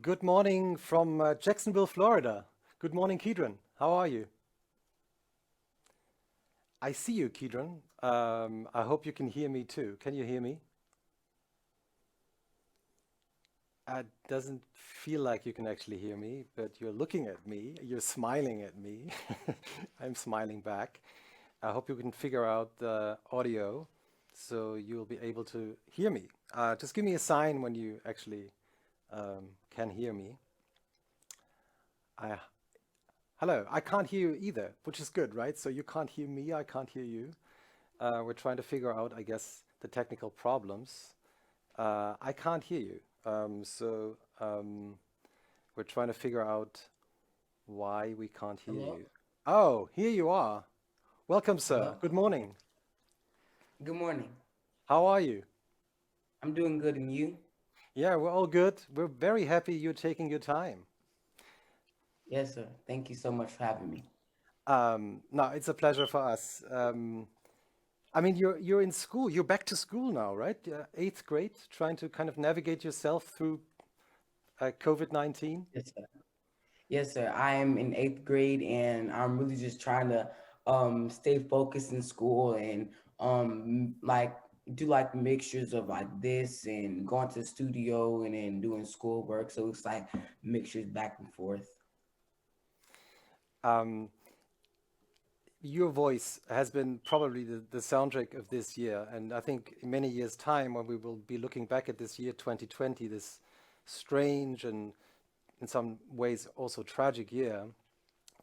Good morning from Jacksonville, Florida. Good morning, Keedron. How are you? I see you, Keedron. I hope you can hear me too. Can you hear me? It doesn't feel like you can actually hear me, but you're looking at me. You're smiling at me. I'm smiling back. I hope you can figure out the audio so you'll be able to hear me. Just give me a sign when you actually can hear me. I Hello, I can't hear you either, which is good, right? So you can't hear me, I can't hear you. We're trying to figure out, I guess, the technical problems. I can't hear you. We're trying to figure out why we can't hear Hello? you. Oh, here you are. Welcome, sir. Hello? Good morning. Good morning. How are you? I'm doing good, and you? Yeah, we're all good. We're very happy you're taking your time. Yes, sir. Thank you so much for having me. No, it's a pleasure for us. I mean, you're in school. You're back to school now, right? Eighth grade, trying to kind of navigate yourself through COVID-19. Yes, sir. Yes, sir. I am in eighth grade, and I'm really just trying to stay focused in school and like do like mixtures of like this and going to the studio and then doing schoolwork. So it's like mixtures back and forth. Um, your voice has been probably the soundtrack of this year, and I think in many years' time, when we will be looking back at this year 2020, this strange and in some ways also tragic year,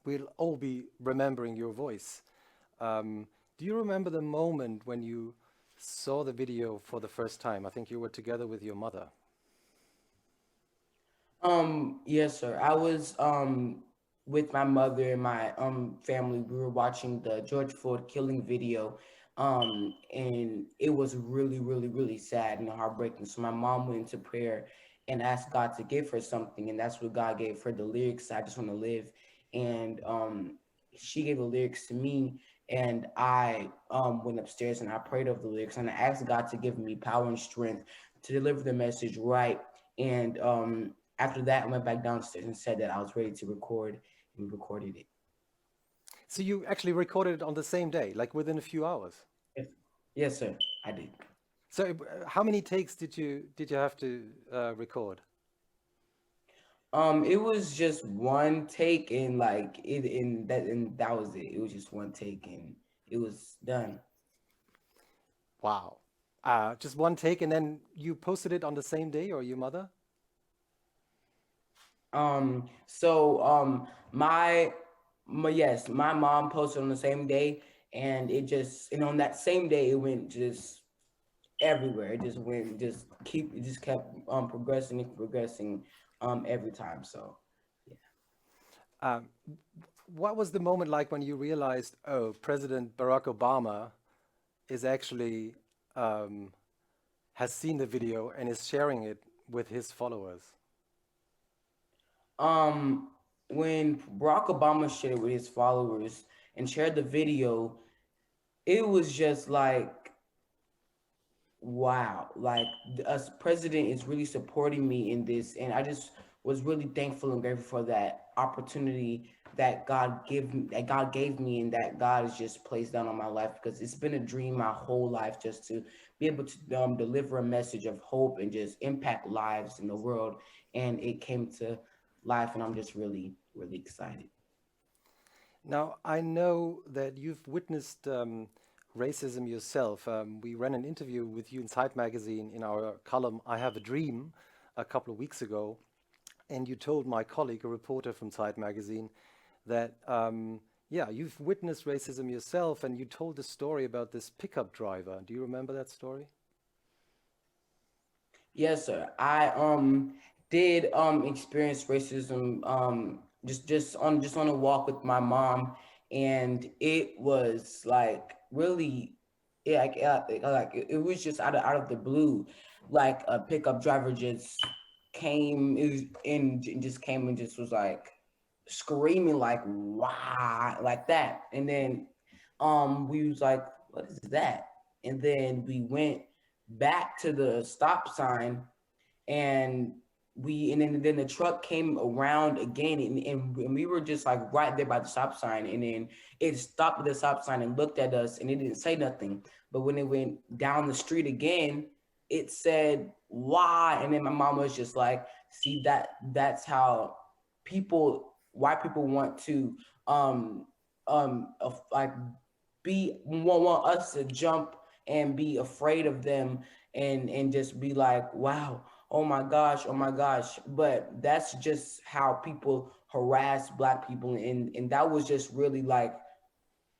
we'll all be remembering your voice. Do you remember the moment when you saw the video for the first time? I think you were together with your mother. Yes, sir. I was with my mother and my family. We were watching the George Floyd killing video. And it was really, really, really sad and heartbreaking. So my mom went into prayer and asked God to give her something, and that's what God gave her, the lyrics, I Just Want to Live. And she gave the lyrics to me, and I went upstairs and I prayed over the lyrics and I asked God to give me power and strength to deliver the message right. And after that, I went back downstairs and said that I was ready to record, and we recorded it. So you actually recorded it on the same day, like within a few hours. Yes, yes, sir, I did. So how many takes did you have to record? It was just one take, and like and that was it. It was just one take, and it was done. Wow. Just one take, and then you posted it on the same day, or your mother? So yes, my mom posted on the same day, and and on that same day it went just everywhere. It just went it just kept progressing and progressing every time. So yeah. Um, what was the moment like when you realized, oh, President Barack Obama is actually um, has seen the video and is sharing it with his followers? Um, when Barack Obama shared it with his followers and shared the video, it was just like, wow, like us president is really supporting me in this, and I just was really thankful and grateful for that opportunity that God gave me, and that God has just placed down on my life, because it's been a dream my whole life just to be able to deliver a message of hope and just impact lives in the world, and it came to life, and I'm just really really excited. Now, I know that you've witnessed racism yourself. We ran an interview with you in ZEIT magazine in our column I Have a Dream a couple of weeks ago, and you told my colleague, a reporter from ZEIT magazine, that yeah, you've witnessed racism yourself, and you told the story about this pickup driver. Do you remember that story? Yes, sir. I did experience racism just on a walk with my mom, and it was like really, yeah, it was just out of the blue, like a pickup driver just came is and just came and just was like screaming like wow like that, and then we was like, what is that? And then we went back to the stop sign, and then the truck came around again, and we were just like right there by the stop sign, and then it stopped at the stop sign and looked at us, and it didn't say nothing. But when it went down the street again, it said why, and then my mom was just like, see, that's how why people want to like want us to jump and be afraid of them, and just be like, wow, oh my gosh. But that's just how people harass Black people, and that was just really like,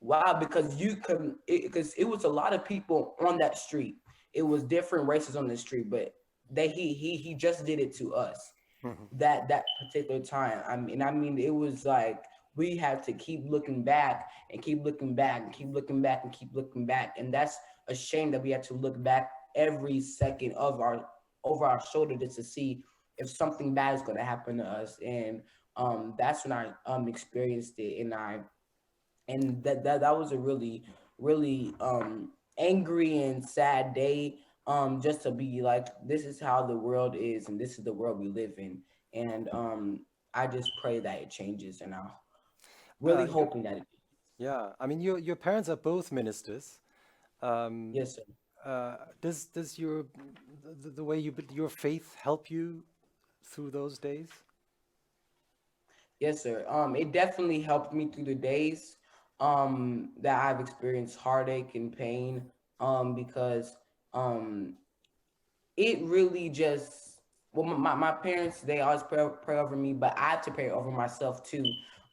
wow, because you could, because it was a lot of people on that street. It was different races on the street, but he just did it to us Mhm. that particular time. I mean, it was like we had to keep looking back and keep looking back and keep looking back and keep looking back, and that's a shame that we had to look back every second of our over our shoulder just to see if something bad is going to happen to us. And that's when I experienced it, and that was a really angry and sad day, just to be like, this is how the world is, and this is the world we live in. And I just pray that it changes, and I'm really Your, hoping that it. yeah, I mean, your parents are both ministers. Um, Yes, sir. does the way your faith help you through those days? Yes, sir. It definitely helped me through the days that I've experienced heartache and pain, because um it really just, well, my parents, they always pray over me, but I have to pray over myself too.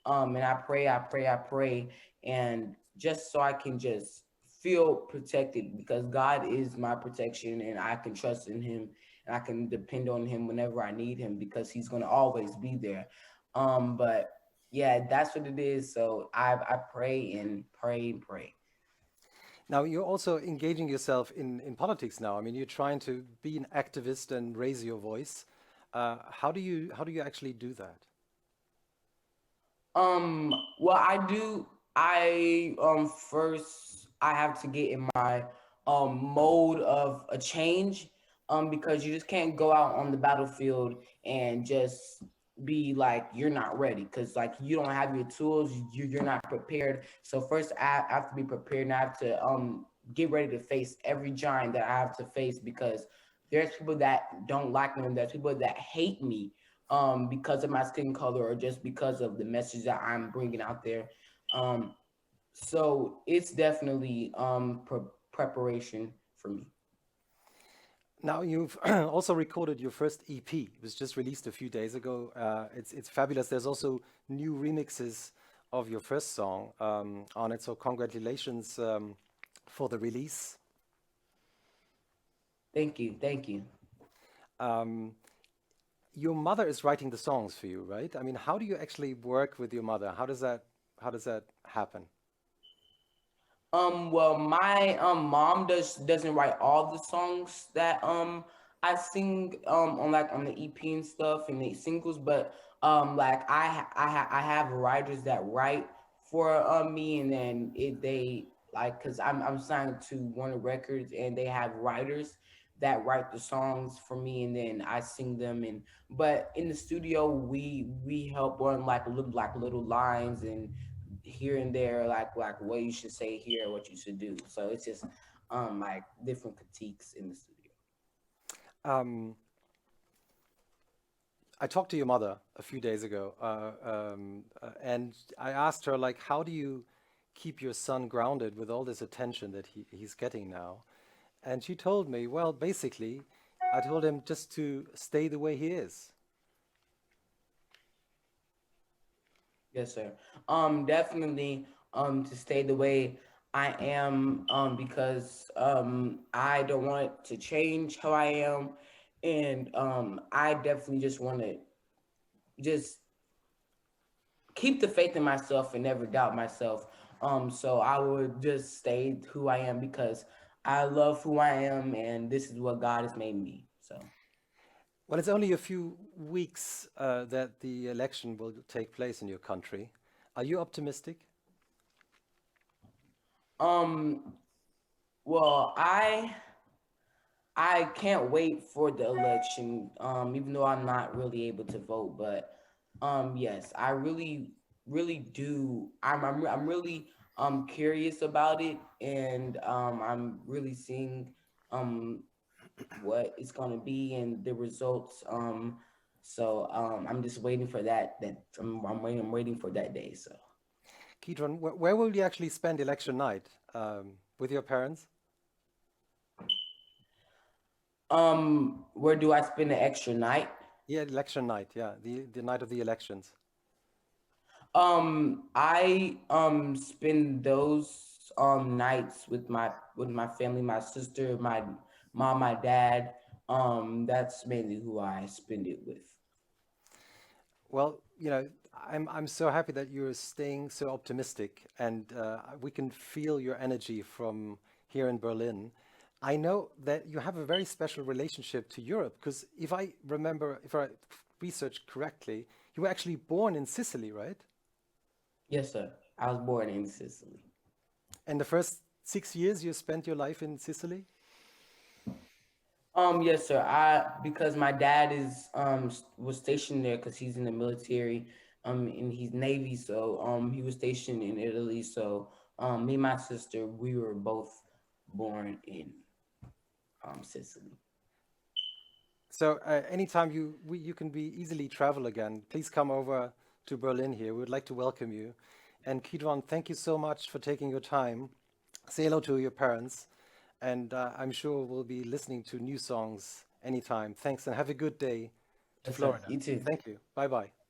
And I pray, and just so I can just feel protected, because God is my protection, and I can trust in him, and I can depend on him whenever I need him, because he's going to always be there. But yeah, that's what it is. So I pray and pray and pray. Now, you're also engaging yourself in politics now. I mean, you're trying to be an activist and raise your voice. How do you actually do that? Well, I do. First I have to get in my mode of a change, because you just can't go out on the battlefield and just be like you're not ready, because like you don't have your tools, you're not prepared. So first I have to be prepared, and I have to get ready to face every giant that I have to face, because there's people that don't like me, and there's people that hate me because of my skin color, or just because of the message that I'm bringing out there. Um, so it's definitely preparation for me. Now, you've also recorded your first EP. It was just released a few days ago. It's fabulous. There's also new remixes of your first song on it. So congratulations for the release. Thank you, thank you. Um, your mother is writing the songs for you, right? I mean, how do you actually work with your mother? How does that happen? Well, my mom doesn't write all the songs that I sing on like on the EP and stuff and the singles, but like I have writers that write for me, and then they like, because I'm signed to Warner Records, and they have writers that write the songs for me, and then I sing them. And but in the studio we help on like little lines and here and there, like what you should say here, what you should do. So it's just like different critiques in the studio. Um, I talked to your mother a few days ago, and I asked her, like, how do you keep your son grounded with all this attention that he's getting now? And she told me, well, basically, I told him just to stay the way he is. Yes, sir. Definitely to stay the way I am, because I don't want to change how I am, and I definitely just want to just keep the faith in myself and never doubt myself. So I would just stay who I am, because I love who I am, and this is what God has made me. So, Well, it's only a few weeks that the election will take place in your country. Are you optimistic? um, well, I can't wait for the election, even though I'm not really able to vote. But yes, I really, really do. I'm really curious about it, and I'm really seeing um what it's gonna be and the results. So I'm just waiting for that. I'm waiting for that day. So Keedron, where will you actually spend election night? With your parents? where do I spend the extra night? Yeah, election night. Yeah, the night of the elections. I spend those nights with my family, my sister, my mom, my dad. That's mainly who I spend it with. Well, I'm so happy that you're staying so optimistic, and we can feel your energy from here in Berlin. I know that you have a very special relationship to Europe because if I researched correctly, you were actually born in Sicily, right? Yes, sir. I was born in Sicily. And the first 6 years you spent your life in Sicily? Yes, sir. I because my dad is was stationed there because he's in the military, and he's Navy, so he was stationed in Italy. So me and my sister, we were both born in Sicily. So anytime you can be easily travel again, please come over to Berlin here. We would like to welcome you. And Kidron, thank you so much for taking your time. Say hello to your parents, and I'm sure we'll be listening to new songs anytime. Thanks, and have a good day to Yes, sir. Florida. You too. Thank you. Bye bye.